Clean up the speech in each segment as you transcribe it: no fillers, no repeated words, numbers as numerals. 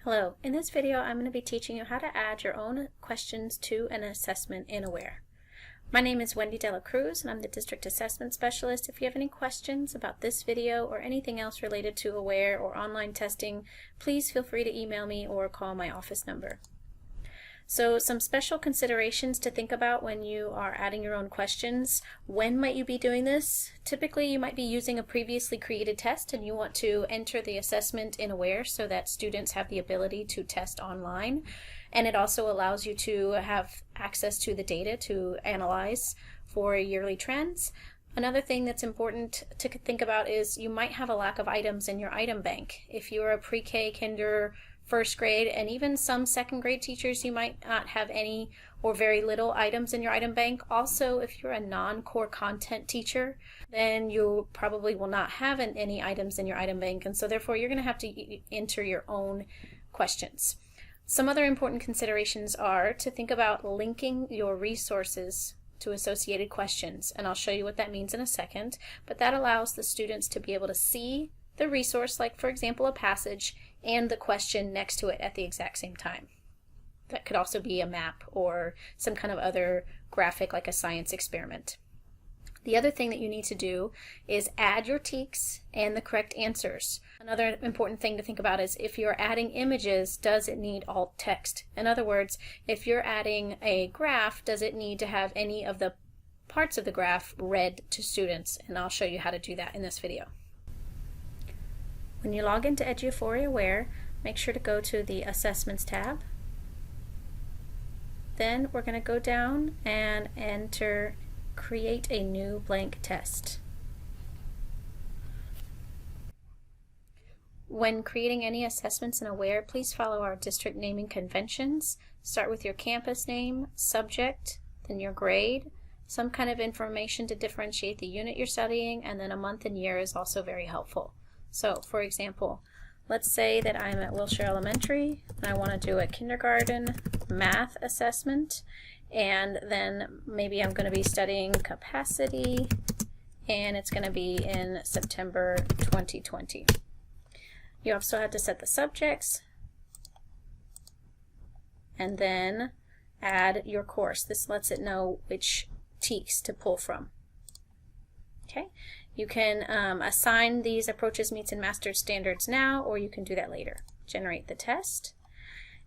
Hello, in this video I'm going to be teaching you how to add your own questions to an assessment in Aware. My name is Wendy Dela Cruz and I'm the District Assessment Specialist. If you have any questions about this video or anything else related to Aware or online testing, please feel free to email me or call my office number. So some special considerations to think about when you are adding your own questions. When might you be doing this? Typically you might be using a previously created test and you want to enter the assessment in Aware so that students have the ability to test online. And it also allows you to have access to the data to analyze for yearly trends. Another thing that's important to think about is you might have a lack of items in your item bank. If you're a pre-K, kinder, first grade, and even some second grade teachers, you might not have any or very little items in your item bank. Also, if you're a non-core content teacher, then you probably will not have any items in your item bank, and so therefore you're going to have to enter your own questions. Some other important considerations are to think about linking your resources to associated questions, and I'll show you what that means in a second, but that allows the students to be able to see the resource, like for example a passage, and the question next to it at the exact same time. That could also be a map or some kind of other graphic like a science experiment. The other thing that you need to do is add your TEKs and the correct answers. Another important thing to think about is if you're adding images, does it need alt text? In other words, if you're adding a graph, does it need to have any of the parts of the graph read to students? And I'll show you how to do that in this video. When you log into Eduforia Aware, make sure to go to the Assessments tab. Then we're going to go down and enter Create a New Blank Test. When creating any assessments in Aware, please follow our district naming conventions. Start with your campus name, subject, then your grade, some kind of information to differentiate the unit you're studying, and then a month and year is also very helpful. So, for example, let's say that I'm at Wilshire Elementary and I want to do a kindergarten math assessment, and then maybe I'm going to be studying capacity, and it's going to be in September 2020. You also have to set the subjects and then add your course. This lets it know which TEKs to pull from. Okay. You can assign these approaches, meets, and mastered standards now, or you can do that later. Generate the test.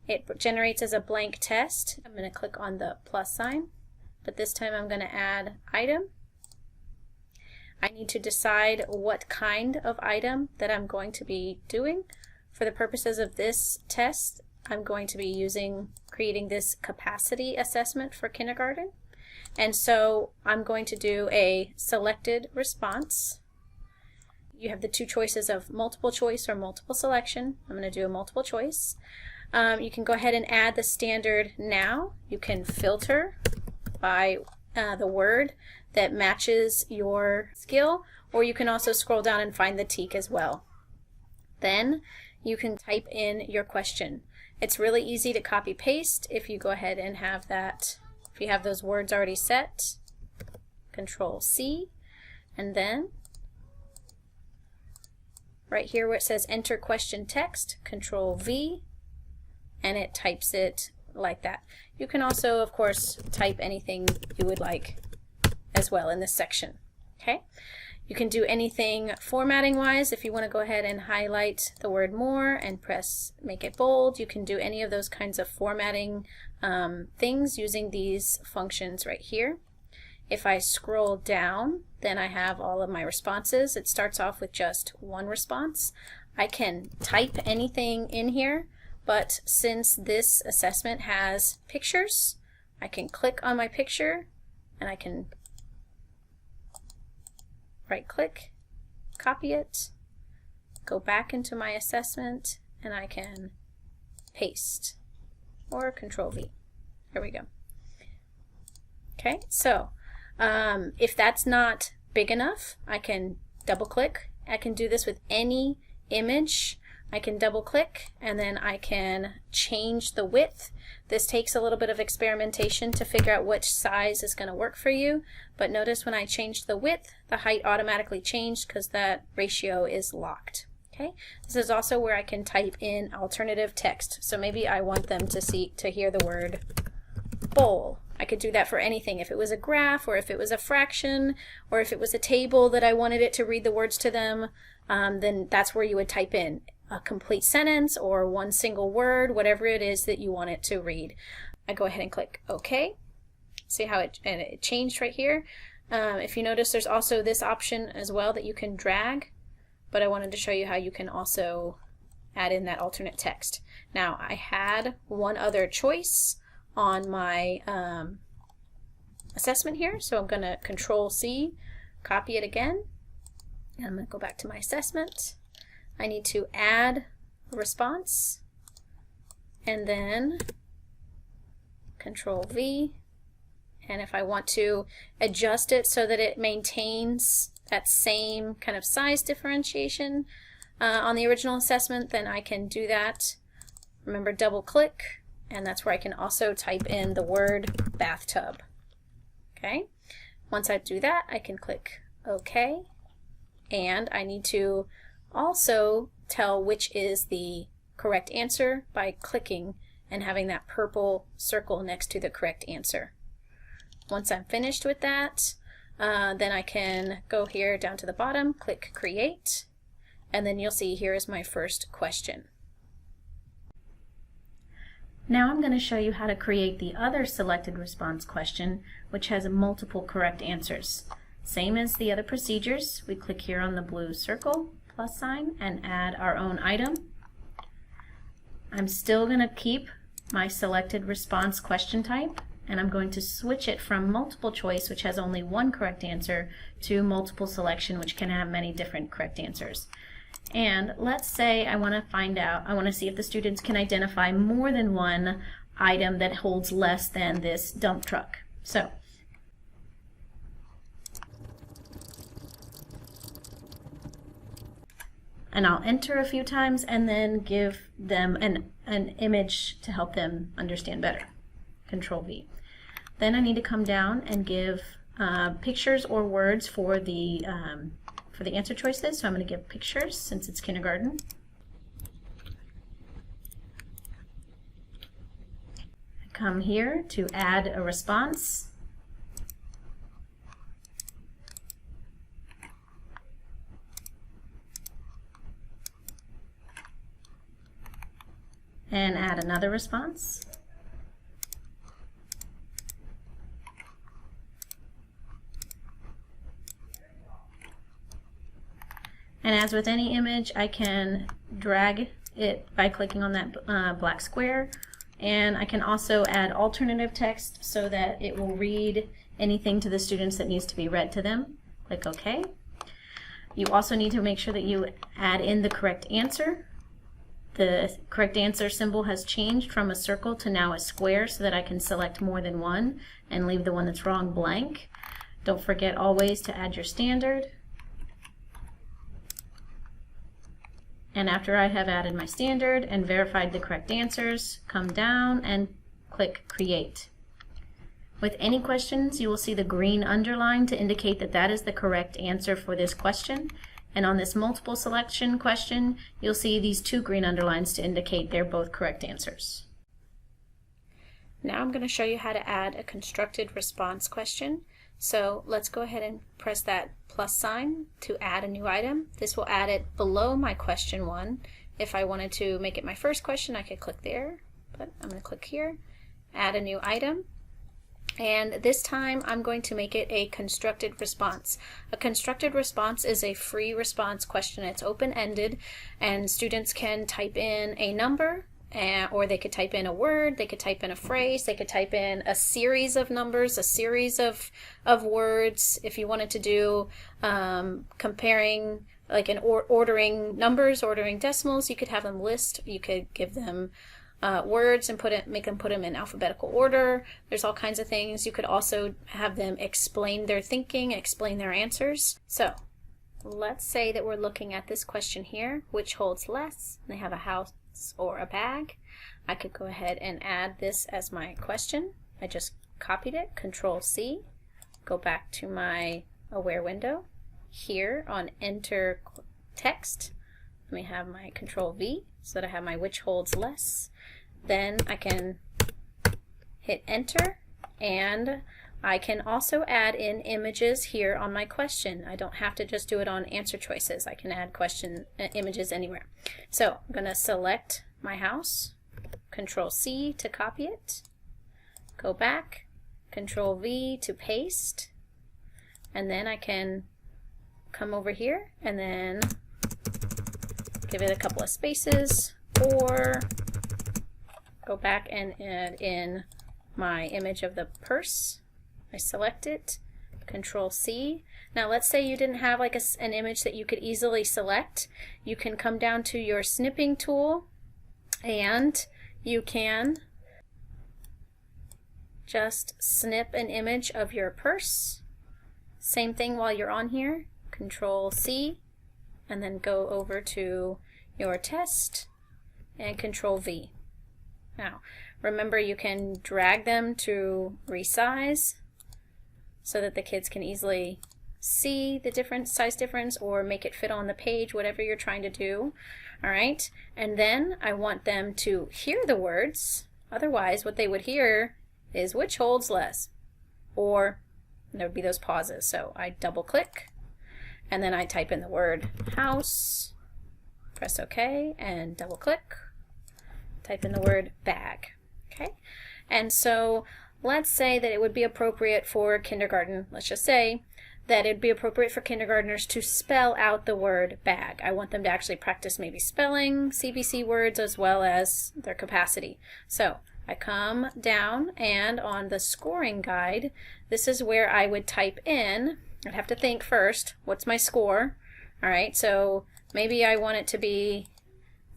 It generates as a blank test. I'm going to click on the plus sign, but this time I'm going to add item. I need to decide what kind of item that I'm going to be doing. For the purposes of this test, I'm going to be creating this capacity assessment for kindergarten. And so I'm going to do a selected response. You have the two choices of multiple choice or multiple selection. I'm going to do a multiple choice. You can go ahead and add the standard now. You can filter by the word that matches your skill, or you can also scroll down and find the TEK as well. Then you can type in your question. It's really easy to copy paste if you go ahead and have that. If you have those words already set, Control C, and then right here where it says enter question text, Control V, and it types it like that. You can also, of course, type anything you would like as well in this section. Okay? You can do anything formatting wise. If you want to go ahead and highlight the word more and press make it bold, you can do any of those kinds of formatting things using these functions right here. If I scroll down, then I have all of my responses. It starts off with just one response. I can type anything in here, but since this assessment has pictures, I can click on my picture and I can right click, copy it, go back into my assessment, and I can paste or Control V. There we go. Okay, so if that's not big enough, I can double click. I can do this with any image. I can double click and then I can change the width. This takes a little bit of experimentation to figure out which size is going to work for you, but notice when I changed the width, the height automatically changed because that ratio is locked. Okay, this is also where I can type in alternative text. So maybe I want them to hear the word bowl. I could do that for anything. If it was a graph, or if it was a fraction, or if it was a table that I wanted it to read the words to them, then that's where you would type in a complete sentence or one single word, whatever it is that you want it to read. I go ahead and click OK. See how it changed right here? If you notice, there's also this option as well that you can drag, but I wanted to show you how you can also add in that alternate text. Now, I had one other choice on my assessment here, so I'm going to Control-C, copy it again, and I'm going to go back to my assessment. I need to add a response, and then Control-V, and if I want to adjust it so that it maintains that same kind of size differentiation on the original assessment, then I can do that. Remember, double click, and that's where I can also type in the word bathtub. Okay, once I do that, I can click OK, and I need to also tell which is the correct answer by clicking and having that purple circle next to the correct answer. Once I'm finished with that, then I can go here down to the bottom, click Create, and then you'll see here is my first question. Now I'm going to show you how to create the other selected response question, which has multiple correct answers. Same as the other procedures, we click here on the blue circle, plus sign, and add our own item. I'm still going to keep my selected response question type, and I'm going to switch it from multiple choice, which has only one correct answer, to multiple selection, which can have many different correct answers. And let's say I want to see if the students can identify more than one item that holds less than this dump truck. So, and I'll enter a few times and then give them an image to help them understand better. Control-V. Then I need to come down and give pictures or words for the answer choices. So I'm going to give pictures since it's kindergarten. I come here to add a response. And add another response. And as with any image, I can drag it by clicking on that black square, and I can also add alternative text so that it will read anything to the students that needs to be read to them. Click OK. You also need to make sure that you add in the correct answer. The correct answer symbol has changed from a circle to now a square so that I can select more than one and leave the one that's wrong blank. Don't forget always to add your standard. And after I have added my standard and verified the correct answers, come down and click Create. With any questions, you will see the green underline to indicate that that is the correct answer for this question. And on this multiple selection question, you'll see these two green underlines to indicate they're both correct answers. Now I'm going to show you how to add a constructed response question. So let's go ahead and press that plus sign to add a new item. This will add it below my question one. If I wanted to make it my first question, I could click there, but I'm going to click here, add a new item. And this time I'm going to make it a constructed response. A constructed response is a free response question. It's open-ended, and students can type in a number, or they could type in a word, they could type in a phrase, they could type in a series of numbers, a series of words. If you wanted to do comparing, like ordering numbers, ordering decimals, you could have them list, you could give them words and make them put them in alphabetical order. There's all kinds of things. You could also have them explain their thinking, explain their answers. So let's say that we're looking at this question here, which holds less. They have a house or a bag. I could go ahead and add this as my question. I just copied it, Control-C, go back to my Aware window. Here on Enter Text, Let me have my Control V so that I have my which holds less. Then I can hit enter, and I can also add in images here on my question. I don't have to just do it on answer choices. I can add question images anywhere. So I'm going to select my house, Control C to copy it, go back, Control V to paste, and then I can come over here and then give it a couple of spaces, or go back and add in my image of the purse. I select it, Control C. Now let's say you didn't have like an image that you could easily select. You can come down to your snipping tool and you can just snip an image of your purse. Same thing while you're on here, Control C, and then go over to your test and Control V. Now remember, you can drag them to resize so that the kids can easily see the different size difference, or make it fit on the page, whatever you're trying to do. Alright, and then I want them to hear the words. Otherwise what they would hear is which holds less, or there would be those pauses. So I double click and then I type in the word house, press OK, and double click, type in the word bag. Okay, and so let's say that it would be appropriate for kindergarten. Let's just say that it'd be appropriate for kindergartners to spell out the word bag. I want them to actually practice maybe spelling CBC words as well as their capacity. So I come down, and on the scoring guide, this is where I would type in. I'd have to think first, what's my score? All right, so maybe I want it to be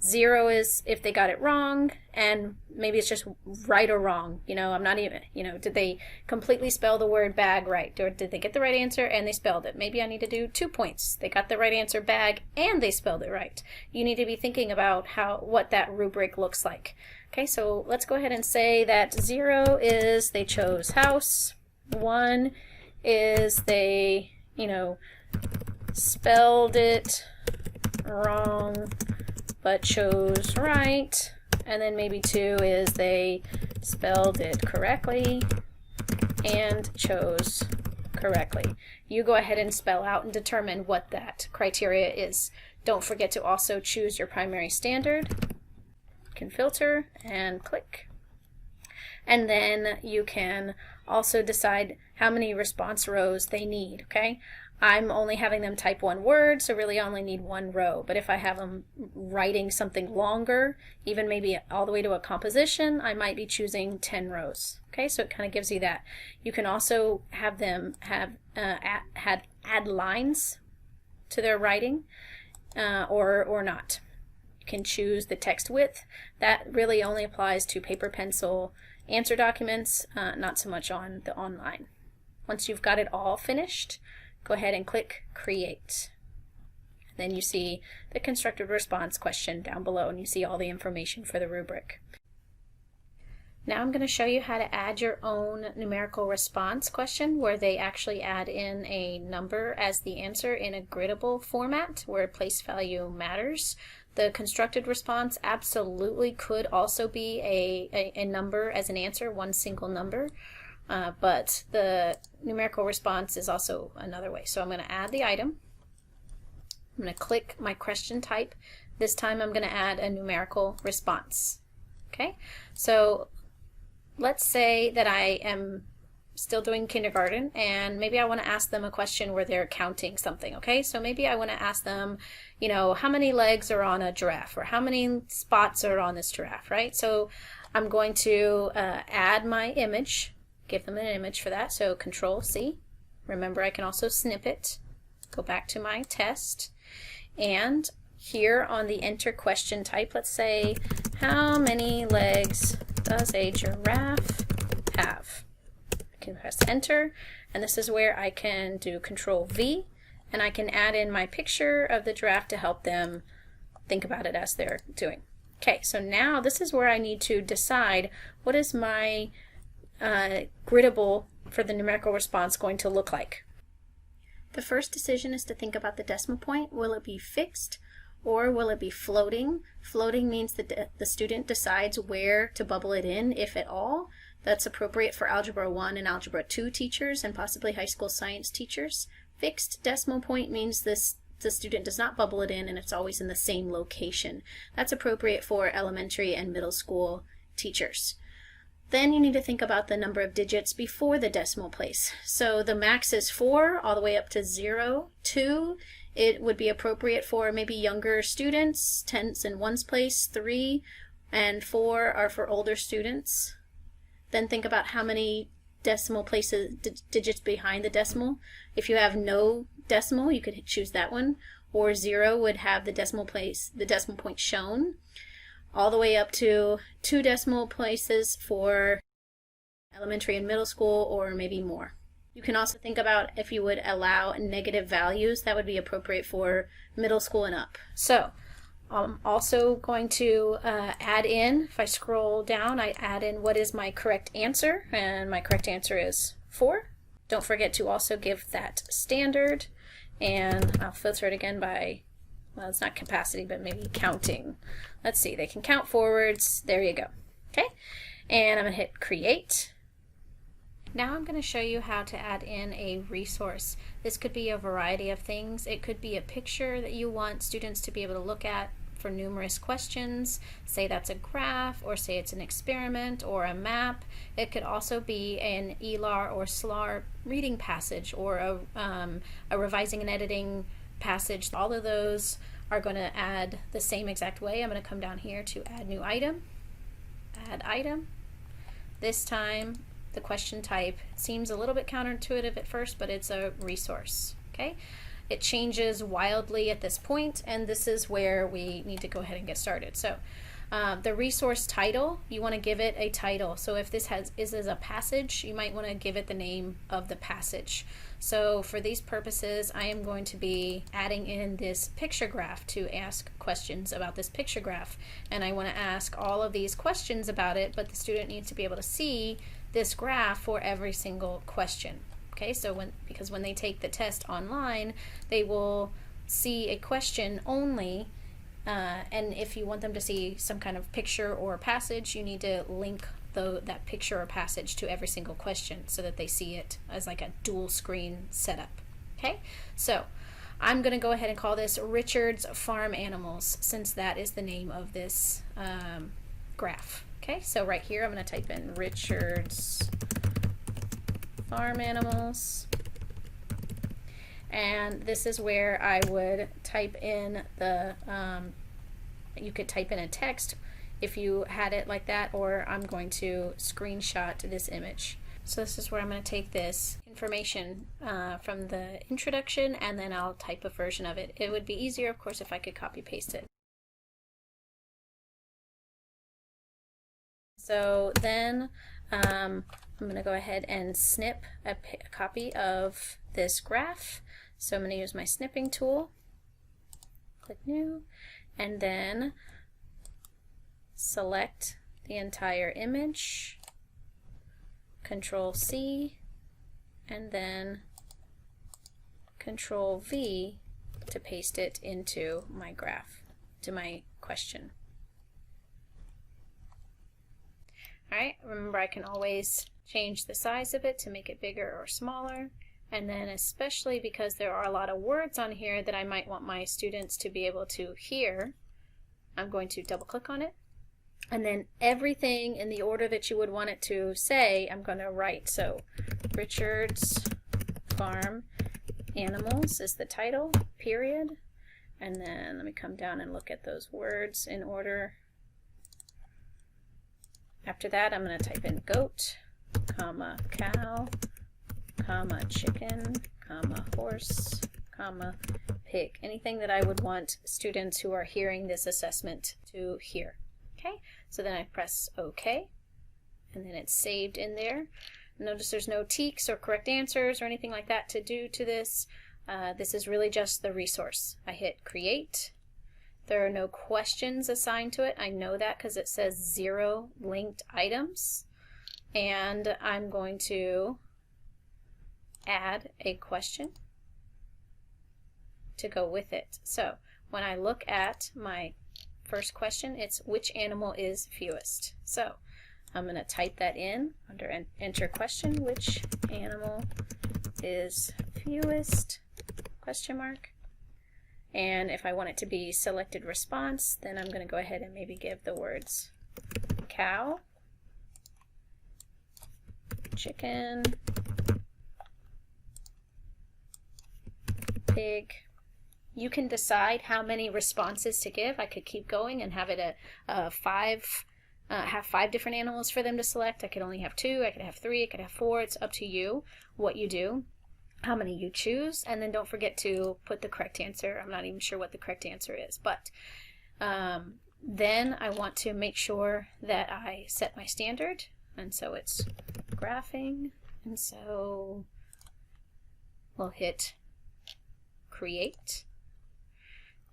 0 is if they got it wrong, and maybe it's just right or wrong. You know, I'm not even, you know, did they completely spell the word bag right? Or did they get the right answer and they spelled it? Maybe I need to do 2 points. They got the right answer bag and they spelled it right. You need to be thinking about what that rubric looks like. Okay, so let's go ahead and say that 0 is they chose house, 1 is they, you know, spelled it wrong but chose right, and then maybe 2 is they spelled it correctly and chose correctly. You go ahead and spell out and determine what that criteria is. Don't forget to also choose your primary standard. You can filter and click. And then you can also decide how many response rows they need, okay? I'm only having them type one word, so really I only need 1 row. But if I have them writing something longer, even maybe all the way to a composition, I might be choosing 10 rows. Okay, so it kind of gives you that. You can also have them add lines to their writing, or not. You can choose the text width. That really only applies to paper pencil answer documents, not so much on the online. Once you've got it all finished, go ahead and click Create. Then you see the constructed response question down below, and you see all the information for the rubric. Now I'm going to show you how to add your own numerical response question, where they actually add in a number as the answer in a griddable format where place value matters. The constructed response absolutely could also be a number as an answer, one single number. But the numerical response is also another way. So I'm going to add the item. I'm going to click my question type. This time I'm going to add a numerical response. Okay, so let's say that I am still doing kindergarten, and maybe I want to ask them a question where they're counting something. Okay, so maybe I want to ask them, you know, how many legs are on a giraffe, or how many spots are on this giraffe, right? So I'm going to add my image. Give them an image for that, so Control C. Remember, I can also snip it. Go back to my test, and here on the enter question type, let's say, how many legs does a giraffe have? I can press enter, and this is where I can do Control V, and I can add in my picture of the giraffe to help them think about it as they're doing. Okay, so now this is where I need to decide what is my griddable for the numerical response going to look like. The first decision is to think about the decimal point. Will it be fixed, Or will it be floating? Floating means that the student decides where to bubble it in, if at all. That's appropriate for Algebra 1 and Algebra 2 teachers and possibly high school science teachers. Fixed decimal point means the student does not bubble it in and it's always in the same location. That's appropriate for elementary and middle school teachers. Then you need to think about the number of digits before the decimal place. So the max is 4 all the way up to 0, 2. It would be appropriate for maybe younger students, tens and ones place, 3, and 4 are for older students. Then think about how many decimal places, digits behind the decimal. If you have no decimal, you could choose that one, or 0 would have the decimal place, the decimal point shown, all the way up to 2 decimal places for elementary and middle school, or maybe more. You can also think about if you would allow negative values, that would be appropriate for middle school and up. So I'm also going to add in, if I scroll down, I add in what is my correct answer, and my correct answer is 4. Don't forget to also give that standard, and I'll filter it again by, well, it's not capacity, but maybe counting. Let's see, they can count forwards. There you go. Okay, and I'm going to hit create. Now I'm going to show you how to add in a resource. This could be a variety of things. It could be a picture that you want students to be able to look at for numerous questions. Say that's a graph, or say it's an experiment or a map. It could also be an ELAR or SLAR reading passage, or a revising and editing passage. All of those are going to add the same exact way. I'm going to come down here to add new item, add item. This time the question type seems a little bit counterintuitive at first, but it's a resource. Okay, it changes wildly at this point, and this is where we need to go ahead and get started. So the resource title, you want to give it a title. So if this is a passage, you might want to give it the name of the passage. So for these purposes, I am going to be adding in this picture graph to ask questions about this picture graph, and I want to ask all of these questions about it, but the student needs to be able to see this graph for every single question. Okay, so because when they take the test online, they will see a question only, and if you want them to see some kind of picture or passage, you need to link that picture or passage to every single question so that they see it as like a dual screen setup. Okay, so I'm going to go ahead and call this Richard's Farm Animals, since that is the name of this graph. Okay, so right here I'm going to type in Richard's Farm Animals, and this is where I would type in the, you could type in a text if you had it like that, or I'm going to screenshot this image. So this is where I'm going to take this information from the introduction, and then I'll type a version of it. It would be easier, of course, if I could copy paste it. So then I'm going to go ahead and snip a copy of this graph. So I'm going to use my snipping tool, click new, and then select the entire image, Control C, and then Control V to paste it into my graph, to my question. Alright, remember I can always change the size of it to make it bigger or smaller, and then especially because there are a lot of words on here that I might want my students to be able to hear, I'm going to double click on it, and then everything in the order that you would want it to say, I'm going to write. So Richard's Farm Animals is the title, period, and then let me come down and look at those words in order. After that, I'm going to type in goat, comma, cow, comma, chicken, comma, horse, comma, pig. Anything that I would want students who are hearing this assessment to hear. Okay, so then I press OK, and then it's saved in there. Notice there's no teaks or correct answers or anything like that to do to this. This is really just the resource. I hit create. There are no questions assigned to it. I know that because it says 0 linked items. And I'm going to add a question to go with it. So when I look at my first question, it's which animal is fewest. So I'm going to type that in under enter question, which animal is fewest, question mark. And if I want it to be selected response, then I'm going to go ahead and maybe give the words cow, chicken, pig. You can decide how many responses to give. I could keep going and have it have 5 different animals for them to select. I could only have 2, I could have 3, I could have 4. It's up to you what you do, how many you choose, and then don't forget to put the correct answer. I'm not even sure what the correct answer is, but then I want to make sure that I set my standard, and so it's graphing, and so we'll hit create.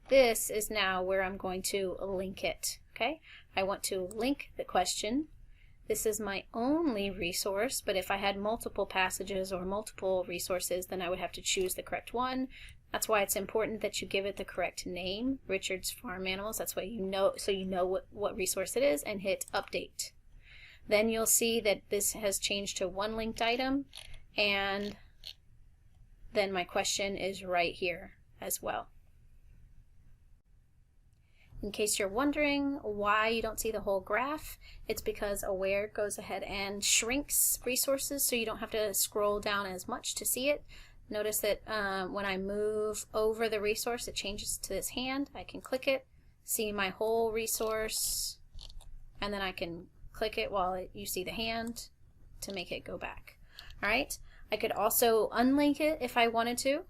This is now where I'm going to link it. Okay, I want to link the question. This is my only resource, but if I had multiple passages or multiple resources, then I would have to choose the correct one. That's why it's important that you give it the correct name, Richard's Farm Animals. That's why you know, so you know what resource it is, and hit update. Then you'll see that this has changed to one linked item, and then my question is right here as well. In case you're wondering why you don't see the whole graph, it's because Aware goes ahead and shrinks resources so you don't have to scroll down as much to see it. Notice that when I move over the resource, it changes to this hand. I can click it, see my whole resource, and then I can click it while you see the hand to make it go back. All right. I could also unlink it if I wanted to,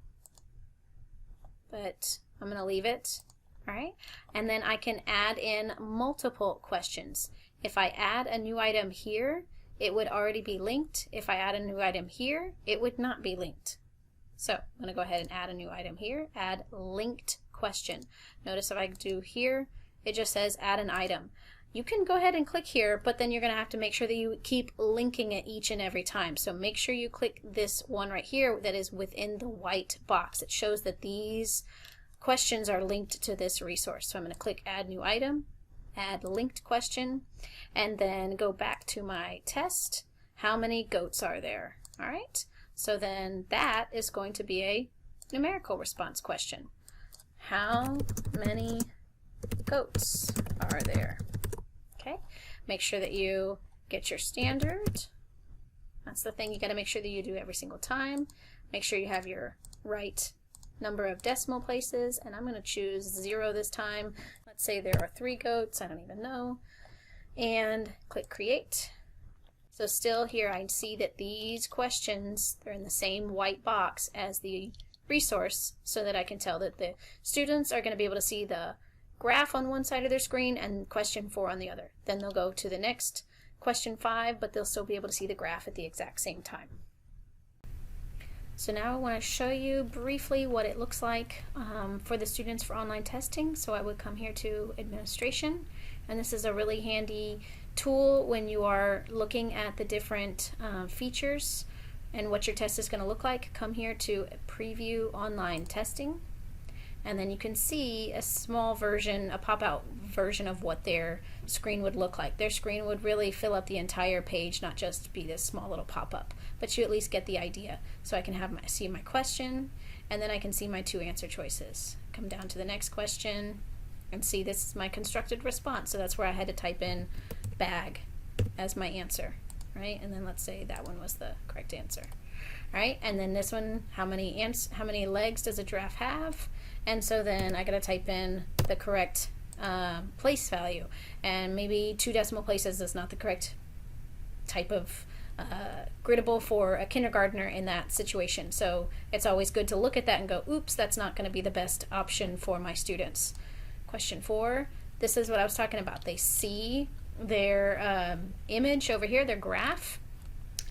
but I'm going to leave it. All right, and then I can add in multiple questions. If I add a new item here, it would already be linked. If I add a new item here, it would not be linked. So I'm going to go ahead and add a new item here, add linked question. Notice if I do here, it just says add an item. You can go ahead and click here, but then you're going to have to make sure that you keep linking it each and every time. So make sure you click this one right here that is within the white box. It shows that these questions are linked to this resource. So I'm going to click add new item, add linked question, and then go back to my test. How many goats are there? All right, so then that is going to be a numerical response question. How many goats are there? Okay, make sure that you get your standard. That's the thing you got to make sure that you do every single time. Make sure you have your right number of decimal places, and I'm going to choose 0 this time. Let's say there are 3 goats, I don't even know, and click create. So still here I see that these questions, they're in the same white box as the resource, so that I can tell that the students are going to be able to see the graph on one side of their screen and question 4 on the other. Then they'll go to the next question 5, but they'll still be able to see the graph at the exact same time. So now I want to show you briefly what it looks like for the students for online testing. So I would come here to administration, and this is a really handy tool when you are looking at the different features and what your test is going to look like. Come here to preview online testing, and then you can see a small version, a pop-out version of what their screen would look like. Their screen would really fill up the entire page, not just be this small little pop-up, but you at least get the idea. So I can have see my question, and then I can see my 2 answer choices. Come down to the next question and see this is my constructed response. So that's where I had to type in bag as my answer, right? And then let's say that one was the correct answer. All right, and then this one, how many legs does a giraffe have? And so then I gotta type in the correct place value, and maybe 2 decimal places is not the correct type of griddable for a kindergartner in that situation. So it's always good to look at that and go, oops, that's not going to be the best option for my students. Question 4, this is what I was talking about. They see their image over here, their graph,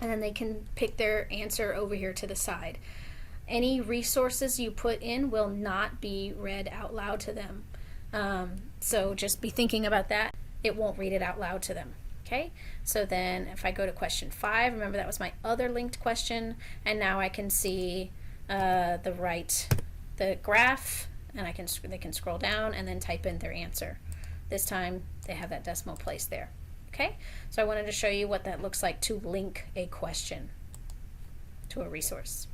and then they can pick their answer over here to the side. Any resources you put in will not be read out loud to them. So just be thinking about that. It won't read it out loud to them. Okay, so then if I go to question 5, remember that was my other linked question, and now I can see the graph and they can scroll down and then type in their answer. This time they have that decimal place there. Okay, so I wanted to show you what that looks like to link a question to a resource.